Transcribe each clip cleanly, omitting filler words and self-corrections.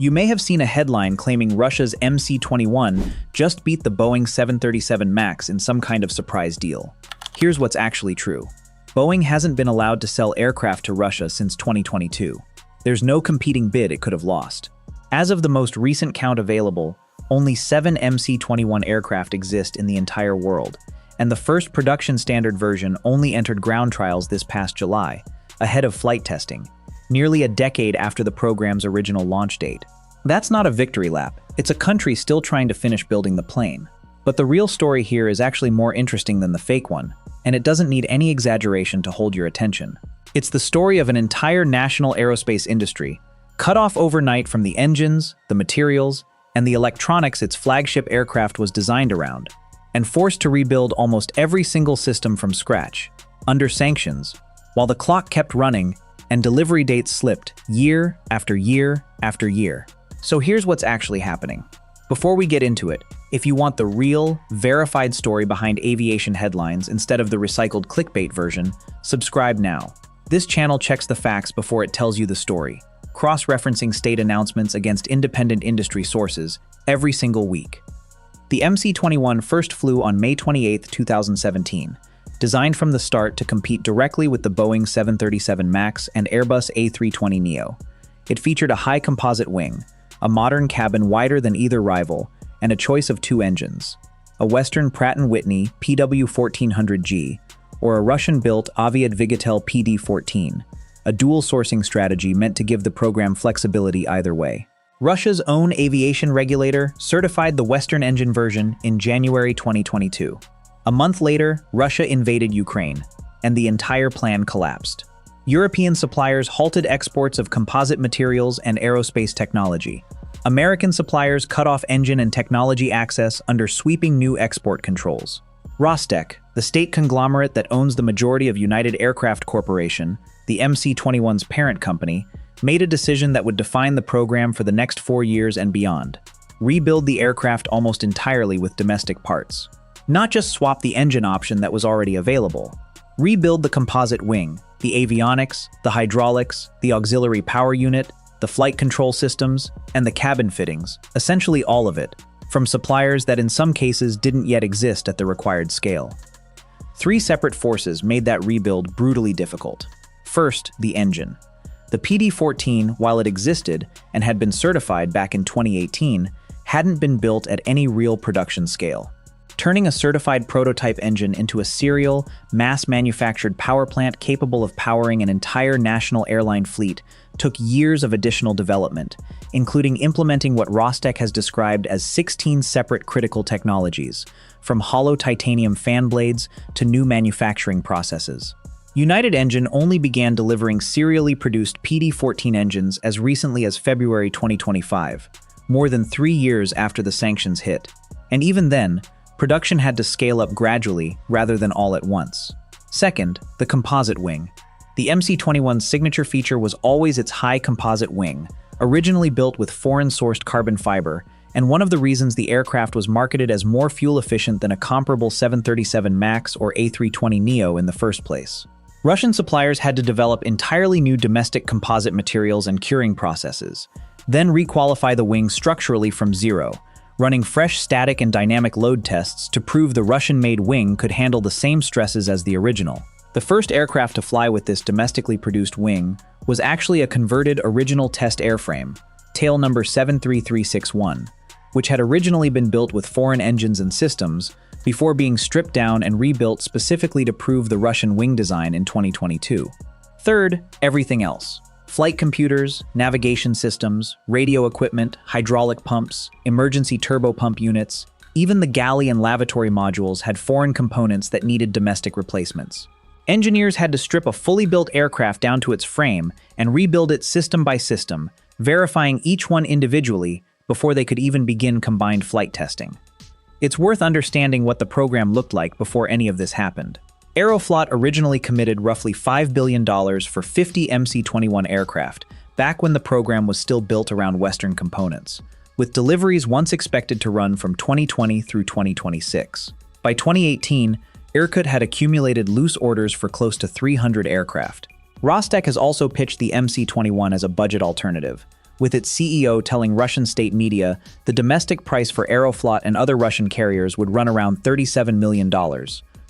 You may have seen a headline claiming Russia's MC-21 just beat the Boeing 737 MAX in some kind of surprise deal. Here's what's actually true. Boeing hasn't been allowed to sell aircraft to Russia since 2022. There's no competing bid it could have lost. As of the most recent count available, only 7 MC-21 aircraft exist in the entire world, and the first production standard version only entered ground trials this past July, ahead of flight testing, nearly a decade after the program's original launch date. That's not a victory lap, it's a country still trying to finish building the plane. But the real story here is actually more interesting than the fake one, and it doesn't need any exaggeration to hold your attention. It's the story of an entire national aerospace industry, cut off overnight from the engines, the materials, and the electronics its flagship aircraft was designed around, and forced to rebuild almost every single system from scratch, under sanctions, while the clock kept running and delivery dates slipped year after year after year. So here's what's actually happening. Before we get into it, if you want the real, verified story behind aviation headlines instead of the recycled clickbait version, subscribe now. This channel checks the facts before it tells you the story, cross-referencing state announcements against independent industry sources every single week. The MC-21 first flew on May 28, 2017, designed from the start to compete directly with the Boeing 737 MAX and Airbus A320neo. It featured a high composite wing, a modern cabin wider than either rival, and a choice of 2 engines, a Western Pratt & Whitney PW1400G, or a Russian-built Aviation PD-14, a dual sourcing strategy meant to give the program flexibility either way. Russia's own aviation regulator certified the Western engine version in January 2022. A month later, Russia invaded Ukraine, and the entire plan collapsed. European suppliers halted exports of composite materials and aerospace technology. American suppliers cut off engine and technology access under sweeping new export controls. Rostec, the state conglomerate that owns the majority of United Aircraft Corporation, the MC-21's parent company, made a decision that would define the program for the next 4 years and beyond. Rebuild the aircraft almost entirely with domestic parts. Not just swap the engine option that was already available. Rebuild the composite wing, the avionics, the hydraulics, the auxiliary power unit, the flight control systems, and the cabin fittings, essentially all of it, from suppliers that in some cases didn't yet exist at the required scale. 3 separate forces made that rebuild brutally difficult. First, the engine. The PD-14, while it existed and had been certified back in 2018, hadn't been built at any real production scale. Turning a certified prototype engine into a serial, mass-manufactured power plant capable of powering an entire national airline fleet took years of additional development, including implementing what Rostec has described as 16 separate critical technologies, from hollow titanium fan blades to new manufacturing processes. United Engine only began delivering serially produced PD-14 engines as recently as February 2025, more than 3 years after the sanctions hit. And even then, production had to scale up gradually rather than all at once. Second, the composite wing. The MC-21's signature feature was always its high composite wing, originally built with foreign-sourced carbon fiber, and one of the reasons the aircraft was marketed as more fuel-efficient than a comparable 737 MAX or A320neo in the first place. Russian suppliers had to develop entirely new domestic composite materials and curing processes, then requalify the wing structurally from zero, running fresh static and dynamic load tests to prove the Russian-made wing could handle the same stresses as the original. The first aircraft to fly with this domestically produced wing was actually a converted original test airframe, tail number 73361, which had originally been built with foreign engines and systems before being stripped down and rebuilt specifically to prove the Russian wing design in 2022. Third, everything else. Flight computers, navigation systems, radio equipment, hydraulic pumps, emergency turbopump units, even the galley and lavatory modules had foreign components that needed domestic replacements. Engineers had to strip a fully built aircraft down to its frame and rebuild it system by system, verifying each one individually before they could even begin combined flight testing. It's worth understanding what the program looked like before any of this happened. Aeroflot originally committed roughly $5 billion for 50 MC-21 aircraft, back when the program was still built around Western components, with deliveries once expected to run from 2020 through 2026. By 2018, Irkut had accumulated loose orders for close to 300 aircraft. Rostec has also pitched the MC-21 as a budget alternative, with its CEO telling Russian state media the domestic price for Aeroflot and other Russian carriers would run around $37 million,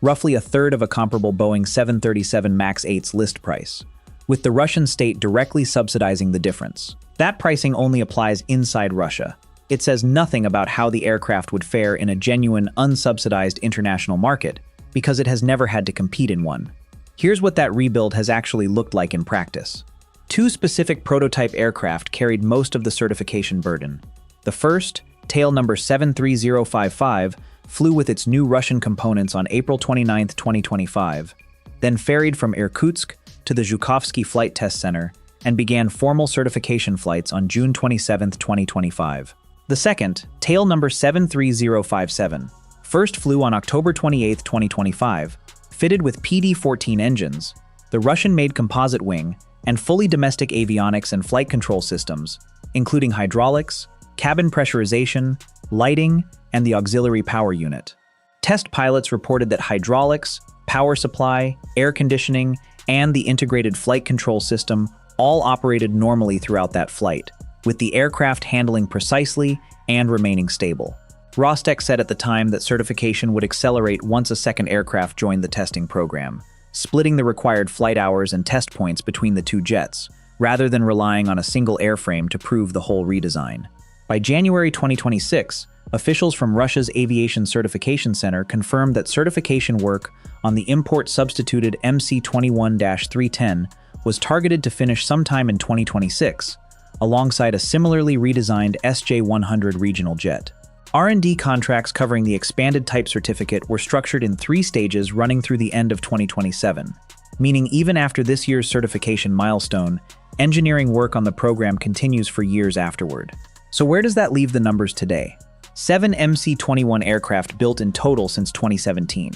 roughly a third of a comparable Boeing 737 MAX 8's list price, with the Russian state directly subsidizing the difference. That pricing only applies inside Russia. It says nothing about how the aircraft would fare in a genuine, unsubsidized international market, because it has never had to compete in one. Here's what that rebuild has actually looked like in practice. Two specific prototype aircraft carried most of the certification burden. The first, tail number 73055, flew with its new Russian components on April 29, 2025, then ferried from Irkutsk to the Zhukovsky Flight Test Center and began formal certification flights on June 27, 2025. The second, tail number 73057, first flew on October 28, 2025, fitted with PD-14 engines, the Russian-made composite wing, and fully domestic avionics and flight control systems, including hydraulics, cabin pressurization, lighting, and the auxiliary power unit. Test pilots reported that hydraulics, power supply, air conditioning, and the integrated flight control system all operated normally throughout that flight, with the aircraft handling precisely and remaining stable. Rostec said at the time that certification would accelerate once a second aircraft joined the testing program, splitting the required flight hours and test points between the two jets, rather than relying on a single airframe to prove the whole redesign. By January 2026, officials from Russia's Aviation Certification Center confirmed that certification work on the import-substituted MC-21-310 was targeted to finish sometime in 2026, alongside a similarly redesigned SJ-100 regional jet. R&D contracts covering the expanded type certificate were structured in 3 stages running through the end of 2027, meaning even after this year's certification milestone, engineering work on the program continues for years afterward. So where does that leave the numbers today? 7 MC-21 aircraft built in total since 2017.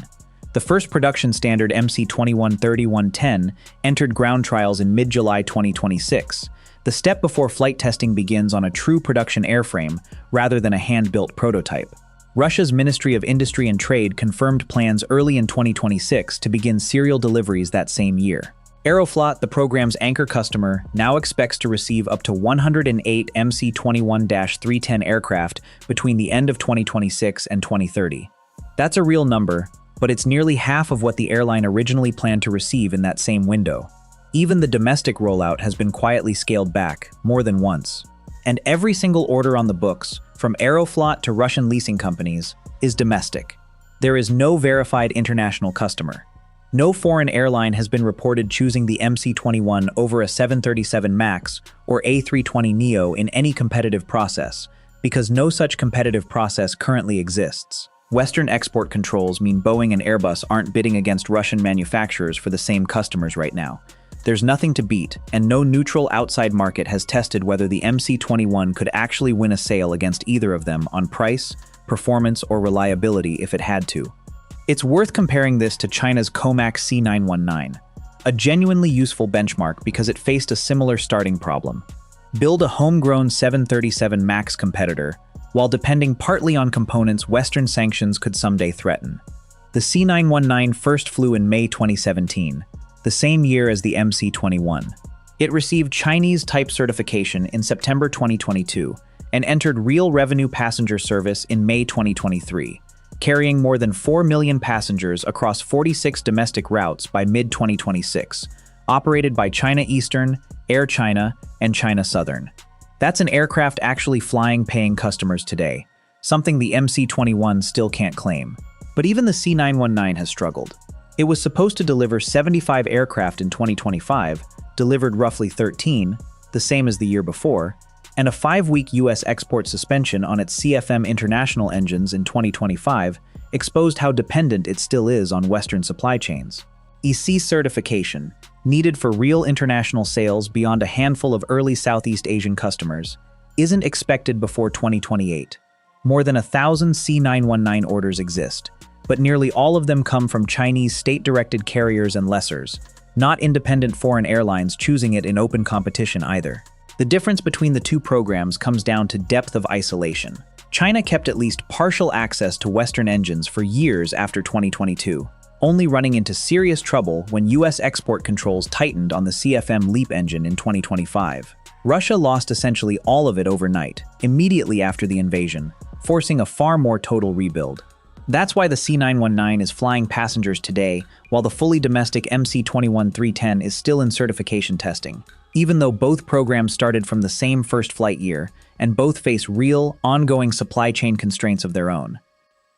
The first production standard MC-21-3110 entered ground trials in mid-July 2026, the step before flight testing begins on a true production airframe rather than a hand-built prototype. Russia's Ministry of Industry and Trade confirmed plans early in 2026 to begin serial deliveries that same year. Aeroflot, the program's anchor customer, now expects to receive up to 108 MC-21-310 aircraft between the end of 2026 and 2030. That's a real number, but it's nearly half of what the airline originally planned to receive in that same window. Even the domestic rollout has been quietly scaled back, more than once. And every single order on the books, from Aeroflot to Russian leasing companies, is domestic. There is no verified international customer. No foreign airline has been reported choosing the MC-21 over a 737 MAX or A320neo in any competitive process, because no such competitive process currently exists. Western export controls mean Boeing and Airbus aren't bidding against Russian manufacturers for the same customers right now. There's nothing to beat, and no neutral outside market has tested whether the MC-21 could actually win a sale against either of them on price, performance, or reliability if it had to. It's worth comparing this to China's Comac C919, a genuinely useful benchmark because it faced a similar starting problem. Build a homegrown 737 MAX competitor, while depending partly on components Western sanctions could someday threaten. The C919 first flew in May 2017, the same year as the MC-21. It received Chinese type certification in September 2022 and entered real revenue passenger service in May 2023, carrying more than 4 million passengers across 46 domestic routes by mid-2026, operated by China Eastern, Air China, and China Southern. That's an aircraft actually flying paying customers today, something the MC-21 still can't claim. But even the C919 has struggled. It was supposed to deliver 75 aircraft in 2025, delivered roughly 13, the same as the year before, and a 5-week US export suspension on its CFM International engines in 2025 exposed how dependent it still is on Western supply chains. EC certification, needed for real international sales beyond a handful of early Southeast Asian customers, isn't expected before 2028. More than 1,000 C919 orders exist, but nearly all of them come from Chinese state-directed carriers and lessors, not independent foreign airlines choosing it in open competition either. The difference between the two programs comes down to depth of isolation. China kept at least partial access to Western engines for years after 2022, only running into serious trouble when US export controls tightened on the CFM LEAP engine in 2025. Russia lost essentially all of it overnight, immediately after the invasion, forcing a far more total rebuild. That's why the C919 is flying passengers today, while the fully domestic MC-21-310 is still in certification testing, even though both programs started from the same first flight year, and both face real, ongoing supply chain constraints of their own.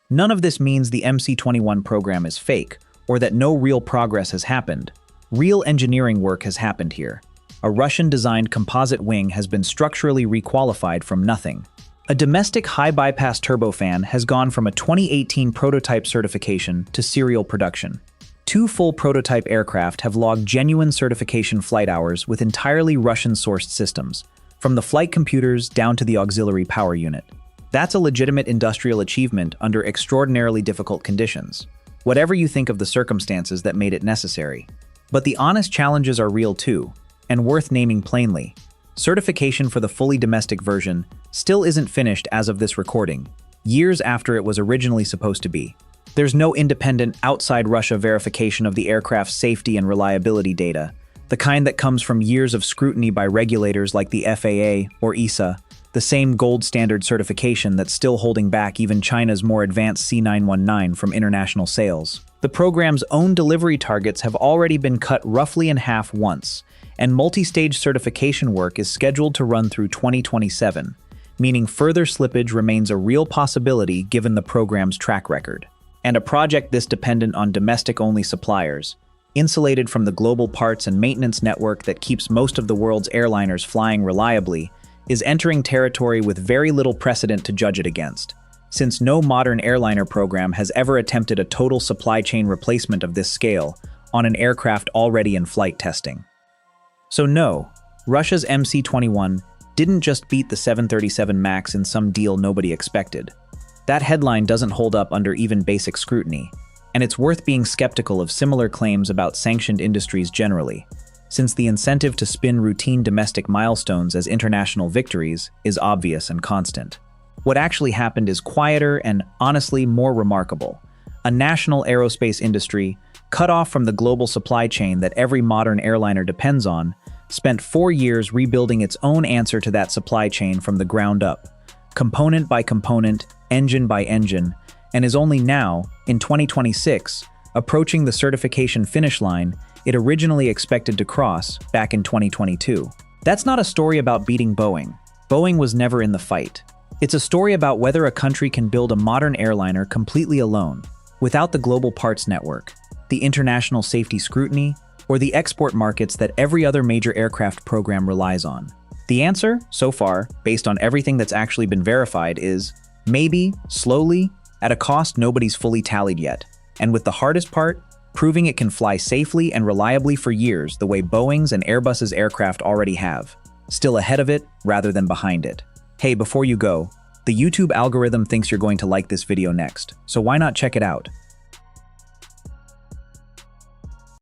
None of this means the MC-21 program is fake, or that no real progress has happened. Real engineering work has happened here. A Russian-designed composite wing has been structurally requalified from nothing. A domestic high-bypass turbofan has gone from a 2018 prototype certification to serial production. 2 full prototype aircraft have logged genuine certification flight hours with entirely Russian-sourced systems, from the flight computers down to the auxiliary power unit. That's a legitimate industrial achievement under extraordinarily difficult conditions, whatever you think of the circumstances that made it necessary. But the honest challenges are real too, and worth naming plainly. Certification for the fully domestic version still isn't finished as of this recording, years after it was originally supposed to be. There's no independent, outside Russia verification of the aircraft's safety and reliability data, the kind that comes from years of scrutiny by regulators like the FAA or ESA, the same gold standard certification that's still holding back even China's more advanced C919 from international sales. The program's own delivery targets have already been cut roughly in half once, and multi-stage certification work is scheduled to run through 2027, meaning further slippage remains a real possibility given the program's track record. And a project this dependent on domestic-only suppliers, insulated from the global parts and maintenance network that keeps most of the world's airliners flying reliably, is entering territory with very little precedent to judge it against, since no modern airliner program has ever attempted a total supply chain replacement of this scale on an aircraft already in flight testing. So no, Russia's MC-21 didn't just beat the 737 MAX in some deal nobody expected. That headline doesn't hold up under even basic scrutiny, and it's worth being skeptical of similar claims about sanctioned industries generally, since the incentive to spin routine domestic milestones as international victories is obvious and constant. What actually happened is quieter and, honestly, more remarkable. A national aerospace industry, cut off from the global supply chain that every modern airliner depends on, spent 4 years rebuilding its own answer to that supply chain from the ground up, component by component, engine by engine, and is only now, in 2026, approaching the certification finish line it originally expected to cross back in 2022. That's not a story about beating Boeing. Boeing was never in the fight. It's a story about whether a country can build a modern airliner completely alone, without the global parts network, the international safety scrutiny, or the export markets that every other major aircraft program relies on. The answer, so far, based on everything that's actually been verified, is maybe, slowly, at a cost nobody's fully tallied yet, and with the hardest part, proving it can fly safely and reliably for years the way Boeing's and Airbus's aircraft already have, still ahead of it rather than behind it. Hey, before you go, the YouTube algorithm thinks you're going to like this video next, so why not check it out?